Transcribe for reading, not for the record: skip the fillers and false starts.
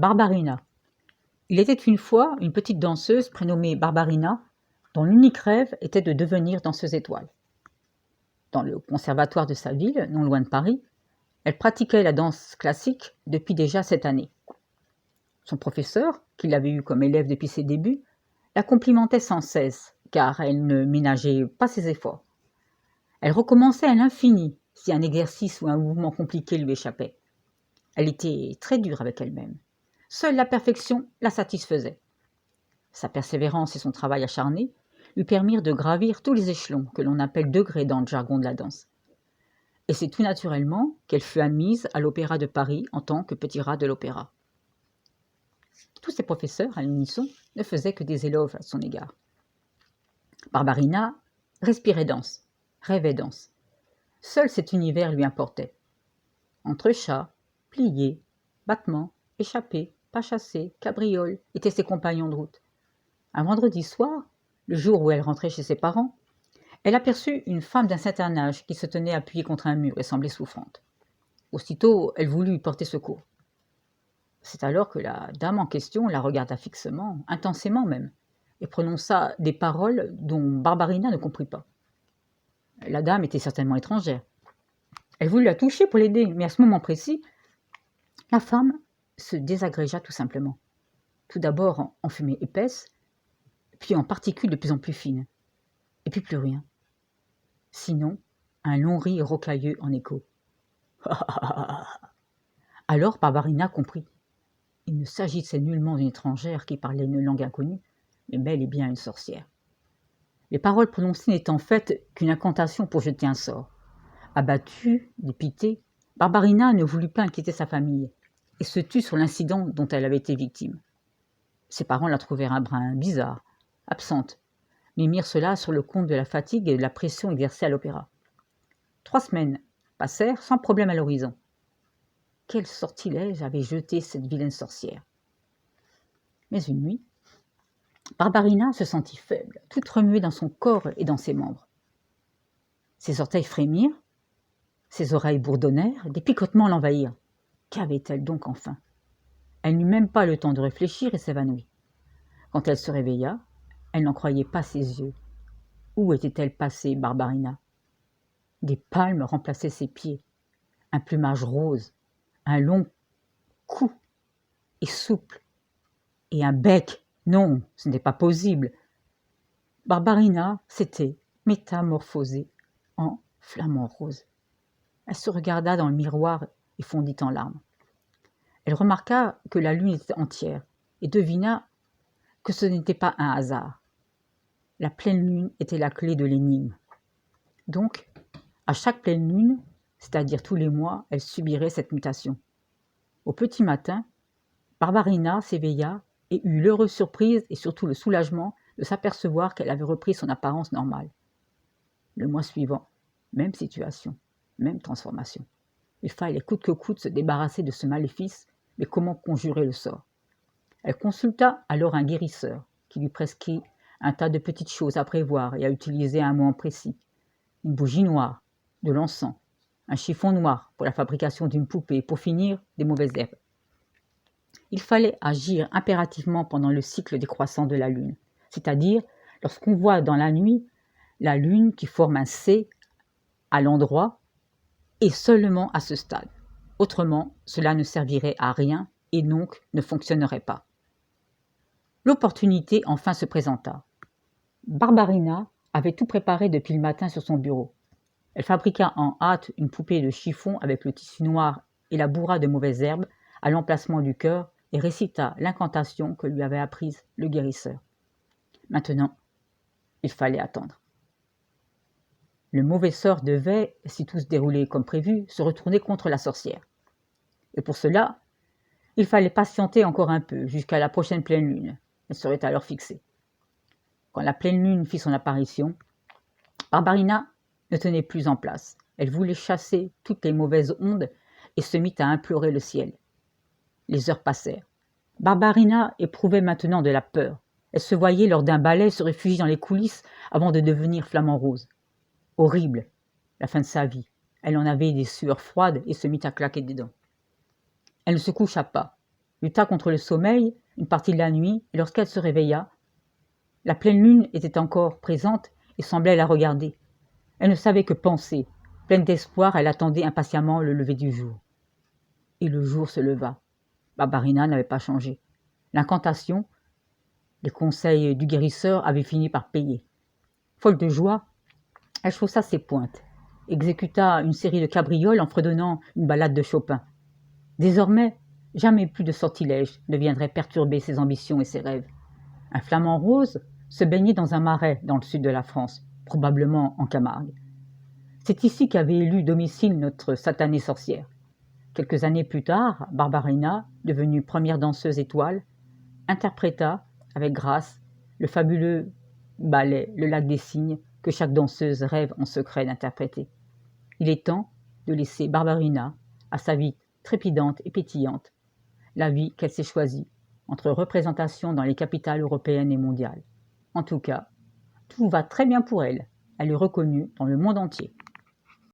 Barbarina. Il était une fois une petite danseuse prénommée Barbarina, dont l'unique rêve était de devenir danseuse étoile. Dans le conservatoire de sa ville, non loin de Paris, elle pratiquait la danse classique depuis déjà 7 années. Son professeur, qui l'avait eue comme élève depuis ses débuts, la complimentait sans cesse, car elle ne ménageait pas ses efforts. Elle recommençait à l'infini si un exercice ou un mouvement compliqué lui échappait. Elle était très dure avec elle-même. Seule la perfection la satisfaisait. Sa persévérance et son travail acharné lui permirent de gravir tous les échelons que l'on appelle degrés dans le jargon de la danse. Et c'est tout naturellement qu'elle fut admise à l'Opéra de Paris en tant que petit rat de l'opéra. Tous ses professeurs, à l'unisson, ne faisaient que des éloges à son égard. Barbarina respirait danse, rêvait danse. Seul cet univers lui importait. Entre chats, pliés, battements, échappées, pas chassés, cabrioles étaient ses compagnons de route. Un vendredi soir, le jour où elle rentrait chez ses parents, elle aperçut une femme d'un certain âge qui se tenait appuyée contre un mur et semblait souffrante. Aussitôt, elle voulut lui porter secours. C'est alors que la dame en question la regarda fixement, intensément même, et prononça des paroles dont Barbarina ne comprit pas. La dame était certainement étrangère. Elle voulut la toucher pour l'aider, mais à ce moment précis, la femme se désagrégea tout simplement. Tout d'abord en fumée épaisse, puis en particules de plus en plus fines, et puis plus rien. Sinon, un long rire rocailleux en écho. Alors Barbarina comprit. Il ne s'agissait nullement d'une étrangère qui parlait une langue inconnue, mais bel et bien une sorcière. Les paroles prononcées n'étaient en fait qu'une incantation pour jeter un sort. Abattue, dépitée, Barbarina ne voulut pas inquiéter sa famille et se tut sur l'incident dont elle avait été victime. Ses parents la trouvèrent un brin bizarre, absente, mais mirent cela sur le compte de la fatigue et de la pression exercée à l'opéra. 3 semaines passèrent sans problème à l'horizon. Quel sortilège avait jeté cette vilaine sorcière? Mais une nuit, Barbarina se sentit faible, toute remuée dans son corps et dans ses membres. Ses orteils frémirent, ses oreilles bourdonnèrent, des picotements l'envahirent. Qu'avait-elle donc enfin? Elle n'eut même pas le temps de réfléchir et s'évanouit. Quand elle se réveilla, elle n'en croyait pas ses yeux. Où était-elle passée, Barbarina? Des palmes remplaçaient ses pieds, un plumage rose, un long cou et souple, et un bec. Non, ce n'était pas possible. Barbarina s'était métamorphosée en flamant rose. Elle se regarda dans le miroir et fondit en larmes. Elle remarqua que la lune était entière et devina que ce n'était pas un hasard. La pleine lune était la clé de l'énigme. Donc, à chaque pleine lune, c'est-à-dire tous les mois, elle subirait cette mutation. Au petit matin, Barbarina s'éveilla et eut l'heureuse surprise et surtout le soulagement de s'apercevoir qu'elle avait repris son apparence normale. Le mois suivant, même situation, même transformation. Il fallait coûte que coûte se débarrasser de ce maléfice, mais comment conjurer le sort? Elle consulta alors un guérisseur qui lui prescrit un tas de petites choses à prévoir et à utiliser à un moment précis. Une bougie noire, de l'encens, un chiffon noir pour la fabrication d'une poupée et pour finir, des mauvaises herbes. Il fallait agir impérativement pendant le cycle décroissant de la lune, c'est-à-dire lorsqu'on voit dans la nuit la lune qui forme un C à l'endroit et seulement à ce stade. Autrement, cela ne servirait à rien et donc ne fonctionnerait pas. L'opportunité enfin se présenta. Barbarina avait tout préparé depuis le matin sur son bureau. Elle fabriqua en hâte une poupée de chiffon avec le tissu noir et la bourra de mauvaises herbes à l'emplacement du cœur et récita l'incantation que lui avait apprise le guérisseur. Maintenant, il fallait attendre. Le mauvais sort devait, si tout se déroulait comme prévu, se retourner contre la sorcière. Et pour cela, il fallait patienter encore un peu, jusqu'à la prochaine pleine lune. Elle serait alors fixée. Quand la pleine lune fit son apparition, Barbarina ne tenait plus en place. Elle voulait chasser toutes les mauvaises ondes et se mit à implorer le ciel. Les heures passèrent. Barbarina éprouvait maintenant de la peur. Elle se voyait lors d'un ballet se réfugier dans les coulisses avant de devenir flamant rose. Horrible, la fin de sa vie. Elle en avait des sueurs froides et se mit à claquer des dents. Elle ne se coucha pas. lutta contre le sommeil une partie de la nuit et lorsqu'elle se réveilla, la pleine lune était encore présente et semblait la regarder. Elle ne savait que penser. Pleine d'espoir, elle attendait impatiemment le lever du jour. Et le jour se leva. Barbarina n'avait pas changé. L'incantation, les conseils du guérisseur avaient fini par payer. Folle de joie, elle chaussa ses pointes, exécuta une série de cabrioles en fredonnant une ballade de Chopin. Désormais, jamais plus de sortilèges ne viendraient perturber ses ambitions et ses rêves. Un flamant rose se baignait dans un marais dans le sud de la France, probablement en Camargue. C'est ici qu'avait élu domicile notre satanée sorcière. Quelques années plus tard, Barbarina, devenue première danseuse étoile, interpréta, avec grâce, le fabuleux ballet Le Lac des Cygnes que chaque danseuse rêve en secret d'interpréter. Il est temps de laisser Barbarina à sa vie trépidante et pétillante, la vie qu'elle s'est choisie, entre représentations dans les capitales européennes et mondiales. En tout cas, tout va très bien pour elle. Elle est reconnue dans le monde entier.